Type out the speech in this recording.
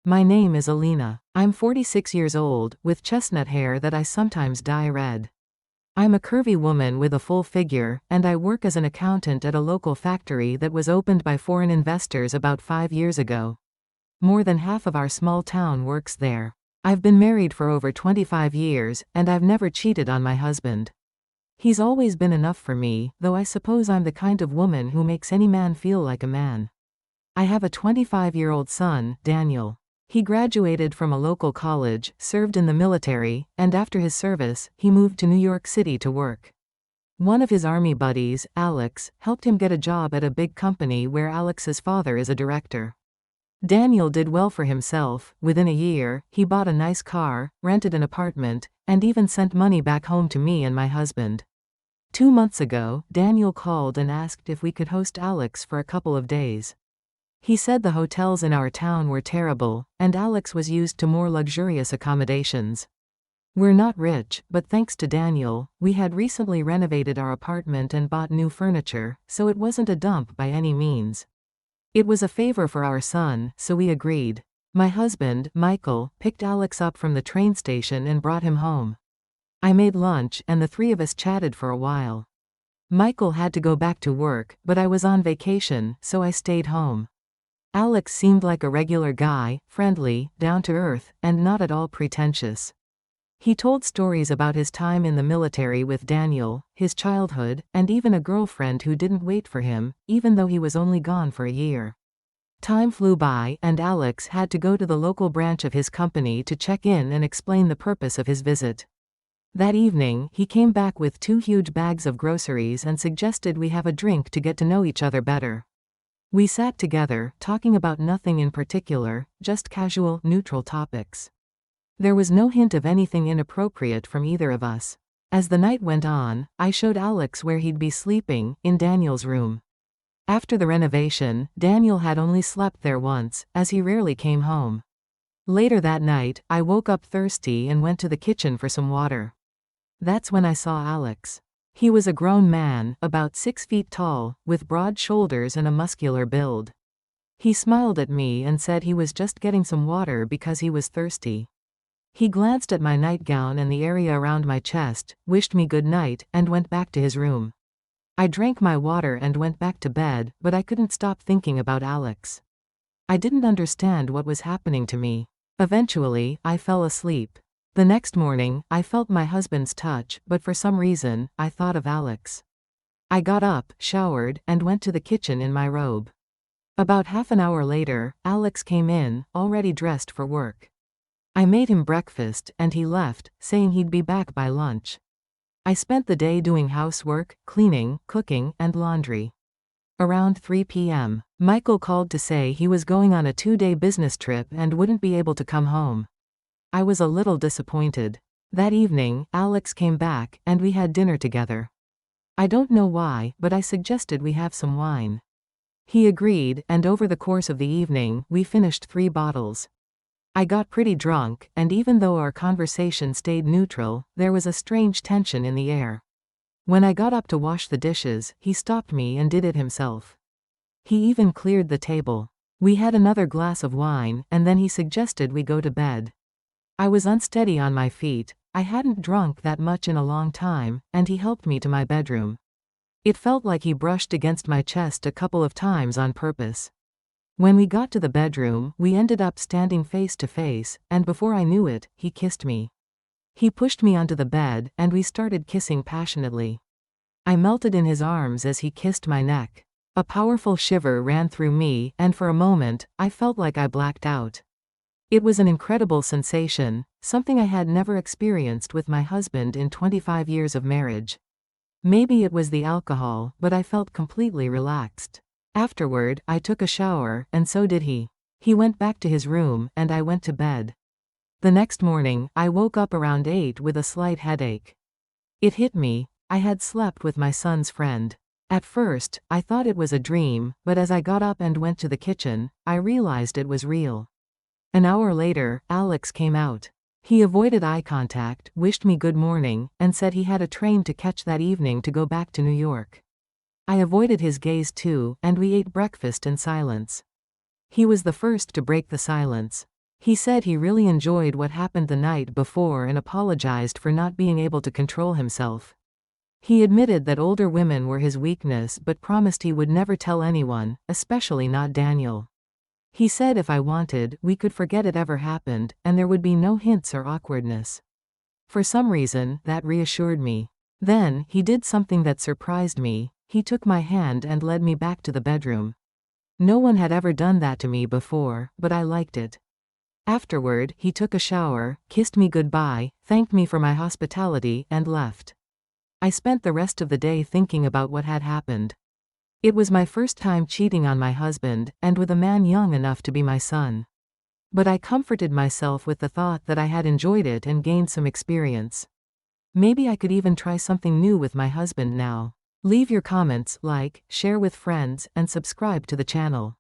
My name is Alina. I'm 46 years old, with chestnut hair that I sometimes dye red. I'm a curvy woman with a full figure, and I work as an accountant at a local factory that was opened by foreign investors about 5 years ago. More than half of our small town works there. I've been married for over 25 years, and I've never cheated on my husband. He's always been enough for me, though I suppose I'm the kind of woman who makes any man feel like a man. I have a 25-year-old son, Daniel. He graduated from a local college, served in the military, and after his service, he moved to New York City to work. One of his army buddies, Alex, helped him get a job at a big company where Alex's father is a director. Daniel did well for himself. Within a year, he bought a nice car, rented an apartment, and even sent money back home to me and my husband. 2 months ago, Daniel called and asked if we could host Alex for a couple of days. He said the hotels in our town were terrible, and Alex was used to more luxurious accommodations. We're not rich, but thanks to Daniel, we had recently renovated our apartment and bought new furniture, so it wasn't a dump by any means. It was a favor for our son, so we agreed. My husband, Michael, picked Alex up from the train station and brought him home. I made lunch and the three of us chatted for a while. Michael had to go back to work, but I was on vacation, so I stayed home. Alex seemed like a regular guy, friendly, down to earth, and not at all pretentious. He told stories about his time in the military with Daniel, his childhood, and even a girlfriend who didn't wait for him, even though he was only gone for a year. Time flew by, and Alex had to go to the local branch of his company to check in and explain the purpose of his visit. That evening, he came back with 2 huge bags of groceries and suggested we have a drink to get to know each other better. We sat together, talking about nothing in particular, just casual, neutral topics. There was no hint of anything inappropriate from either of us. As the night went on, I showed Alex where he'd be sleeping, in Daniel's room. After the renovation, Daniel had only slept there once, as he rarely came home. Later that night, I woke up thirsty and went to the kitchen for some water. That's when I saw Alex. He was a grown man, about 6 feet tall, with broad shoulders and a muscular build. He smiled at me and said he was just getting some water because he was thirsty. He glanced at my nightgown and the area around my chest, wished me good night, and went back to his room. I drank my water and went back to bed, but I couldn't stop thinking about Alex. I didn't understand what was happening to me. Eventually, I fell asleep. The next morning, I felt my husband's touch, but for some reason, I thought of Alex. I got up, showered, and went to the kitchen in my robe. About half an hour later, Alex came in, already dressed for work. I made him breakfast, and he left, saying he'd be back by lunch. I spent the day doing housework, cleaning, cooking, and laundry. Around 3 p.m., Michael called to say he was going on a 2-day business trip and wouldn't be able to come home. I was a little disappointed. That evening, Alex came back, and we had dinner together. I don't know why, but I suggested we have some wine. He agreed, and over the course of the evening, we finished 3 bottles. I got pretty drunk, and even though our conversation stayed neutral, there was a strange tension in the air. When I got up to wash the dishes, he stopped me and did it himself. He even cleared the table. We had another glass of wine, and then he suggested we go to bed. I was unsteady on my feet, I hadn't drunk that much in a long time, and he helped me to my bedroom. It felt like he brushed against my chest a couple of times on purpose. When we got to the bedroom, we ended up standing face to face, and before I knew it, he kissed me. He pushed me onto the bed, and we started kissing passionately. I melted in his arms as he kissed my neck. A powerful shiver ran through me, and for a moment, I felt like I blacked out. It was an incredible sensation, something I had never experienced with my husband in 25 years of marriage. Maybe it was the alcohol, but I felt completely relaxed. Afterward, I took a shower, and so did he. He went back to his room, and I went to bed. The next morning, I woke up around 8 with a slight headache. It hit me, I had slept with my son's friend. At first, I thought it was a dream, but as I got up and went to the kitchen, I realized it was real. An hour later, Alex came out. He avoided eye contact, wished me good morning, and said he had a train to catch that evening to go back to New York. I avoided his gaze too, and we ate breakfast in silence. He was the first to break the silence. He said he really enjoyed what happened the night before and apologized for not being able to control himself. He admitted that older women were his weakness but promised he would never tell anyone, especially not Daniel. He said if I wanted, we could forget it ever happened, and there would be no hints or awkwardness. For some reason, that reassured me. Then, he did something that surprised me. He took my hand and led me back to the bedroom. No one had ever done that to me before, but I liked it. Afterward, he took a shower, kissed me goodbye, thanked me for my hospitality, and left. I spent the rest of the day thinking about what had happened. It was my first time cheating on my husband, and with a man young enough to be my son. But I comforted myself with the thought that I had enjoyed it and gained some experience. Maybe I could even try something new with my husband now. Leave your comments, like, share with friends, and subscribe to the channel.